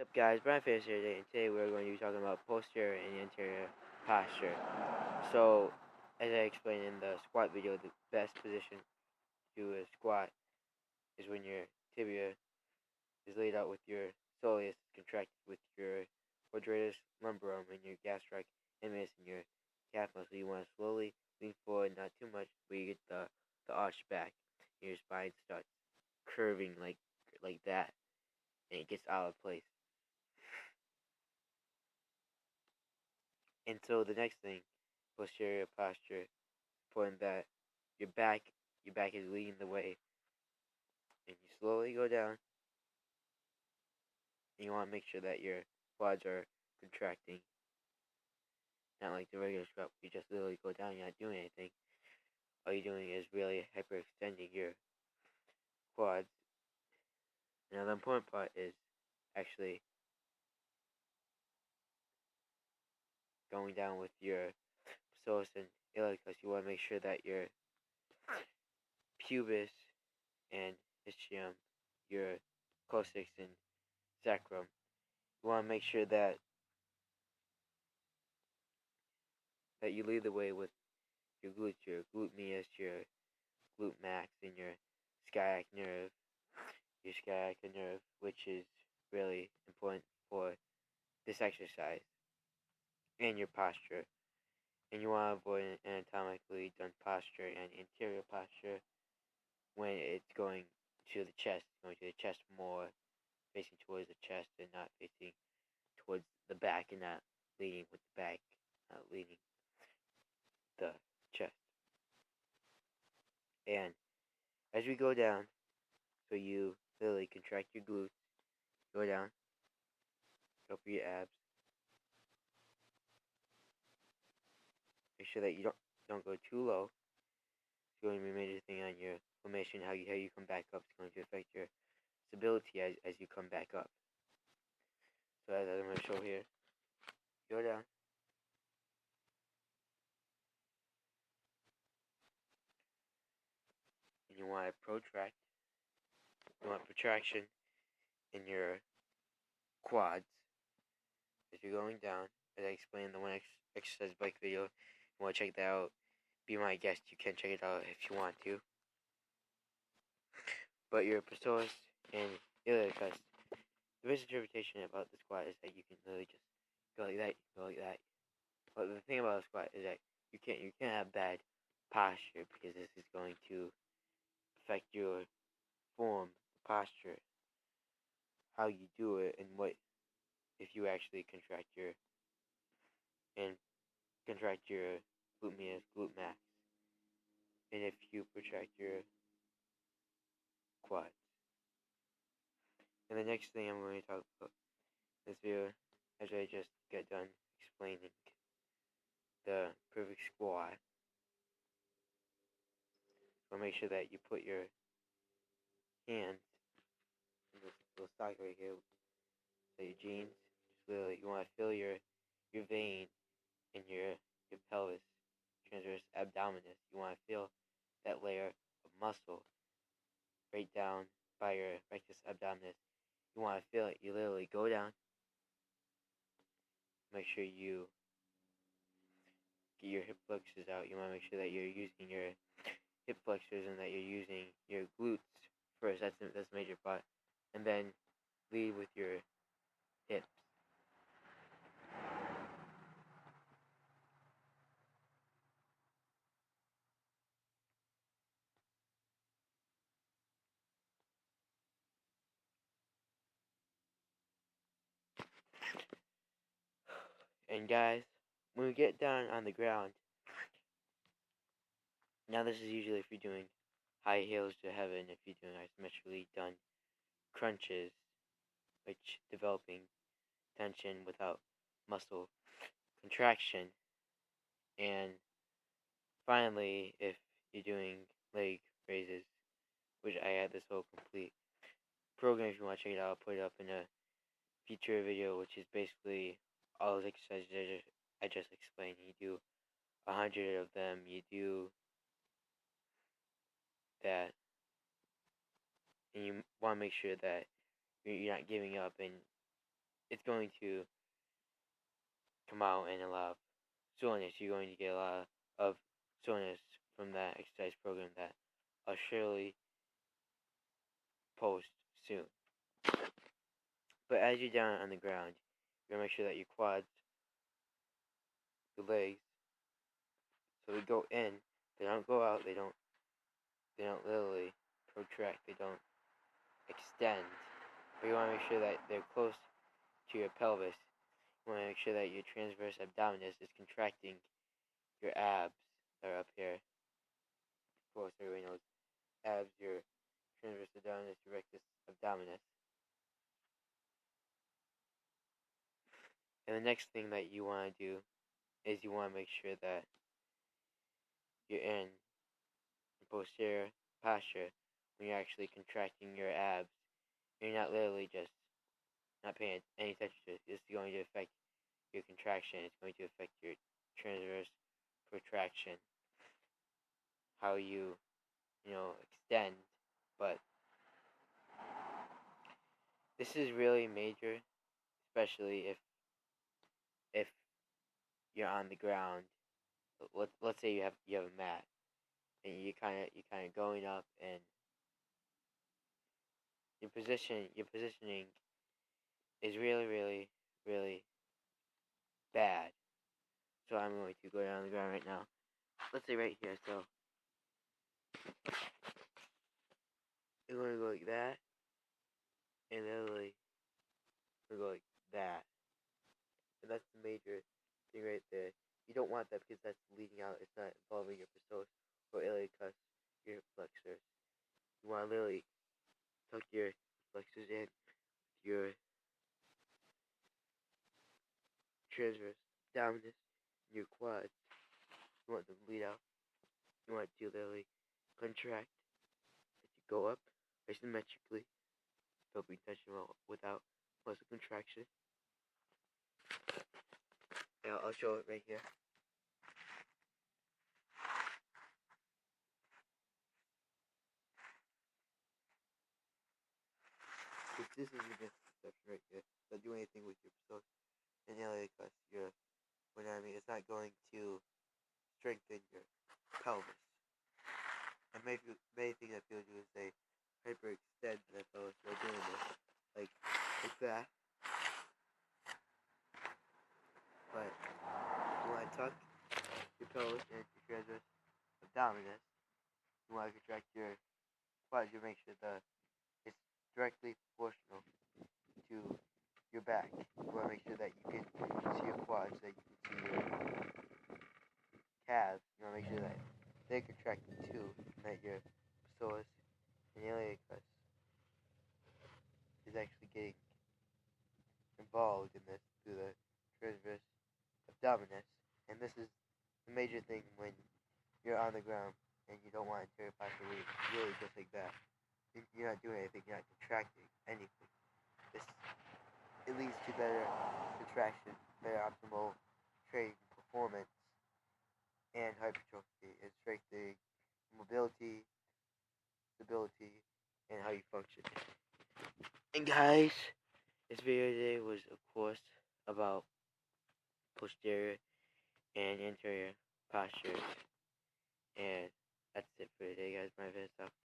What's up, guys? Brian Fitness here today, and today we're going to be talking about posterior and anterior posture. So, as I explained in the squat video, the best position to do a squat is when your tibia is laid out with your soleus contracted with your quadratus lumborum and your gastroc eminence and your calf muscle. You want to slowly lean forward, not too much, but you get the arch back. And your spine starts curving like that, and it gets out of place. And so the next thing, posterior posture, important that your back is leading the way, and you slowly go down. And you want to make sure that your quads are contracting, not like the regular squat. You just literally go down, you're not doing anything. All you're doing is really hyperextending your quads. Another important part is actually going down with your psoas and iliacus. You want to make sure that your pubis and ischium, your coccyx and sacrum. You want to make sure that you lead the way with your glutes, your glute medius, your glute max, and your sciatic nerve, which is really important for this exercise, and your posture. And you want to avoid an anatomically done posture and anterior posture when it's going to the chest, more, facing towards the chest and not facing towards the back, and not leaning with the back, not leaning the chest. And as we go down, so you literally contract your glutes, go down, go for your abs. Make sure that you don't go too low. It's going to be a major thing on your formation. How you come back up is going to affect your stability as you come back up. So as I'm going to show here, go down. And you want to protract. You want protraction in your quads as you're going down. As I explained in the one exercise bike video, you want to check that out. Be my guest. You can check it out if you want to. But your psoas and iliacus, the misinterpretation about the squat is that you can literally just go like that. But the thing about the squat is that you can't have bad posture, because this is going to affect your form, posture, how you do it, and what if you actually contract your glute medius, glute max, and if you protract your quads. And the next thing I'm going to talk about in this video, as I just got done explaining the perfect squat, so make sure that you put your hands in this little socket right here, so your jeans, just literally, you want to feel your vein in your pelvis, transverse abdominis. You want to feel that layer of muscle right down by your rectus abdominis. You want to feel it. You literally go down. Make sure you get your hip flexors out. You want to make sure that you're using your hip flexors and that you're using your glutes first. That's a major part. And then lead with your hips. And guys, when we get down on the ground, now this is usually if you're doing high heels to heaven, if you're doing isometrically done crunches, which developing tension without muscle contraction. And finally, if you're doing leg raises, which I had this whole complete program, if you want to check it out, I'll put it up in a future video, which is basically all those exercises I just explained. You do 100 of them, you do that, and you want to make sure that you're not giving up, and it's going to come out and a lot of soreness. You're going to get a lot of soreness from that exercise program that I'll surely post soon. But as you're down on the ground, you're gonna make sure that your quads, your legs, so they go in, they don't go out, they don't literally protract, they don't extend. But you wanna make sure that they're close to your pelvis. You wanna make sure that your transverse abdominis is contracting your abs that are up here. Of course, everybody knows abs, your transverse abdominis, your rectus abdominis. And the next thing that you want to do is you want to make sure that you're in posterior posture when you're actually contracting your abs. You're not literally just not paying any attention to it. It's going to affect your contraction. It's going to affect your transverse protraction, how you extend. But this is really major, especially if you're on the ground. Let's say you have a mat and you're kind of going up, and your positioning is really, really, really bad. So I'm going to go down on the ground right now. Let's say right here. So I'm going to go like that, and literally I'm going to go like that. And that's the major thing right there. You don't want that because that's leading out. It's not involving your psoas or iliacus, your flexors. You want to literally tuck your flexors in, your transverse abdominis, your quads. You want them to lead out. You want to literally contract as you go up isometrically. Don't be touching without muscle contraction. And I'll show it right here. This is your misconception right here. Not do anything with your psoas and iliacus. It's not going to strengthen your pelvis. And many things that people do is they hyperextend their pelvis by doing this, like that. But you want to tuck your pelvis and your transverse abdominis. You want to contract your quads. You make sure it's directly proportional to your back. You want to make sure that you can see your quads, that you can see your calves. You want to make sure that they're contracted too, and that your psoas and iliacus is actually getting involved in this through the transverse abdominis. And this is the major thing when you're on the ground and you don't want anterior posture really just like that. You're not doing anything, you're not contracting anything. It leads to better contraction, better optimal training performance, and hypertrophy, and strengthening mobility, stability, and how you function. And guys, this video today was, of course, about posterior and anterior postures. And that's it for today, guys. My best stuff.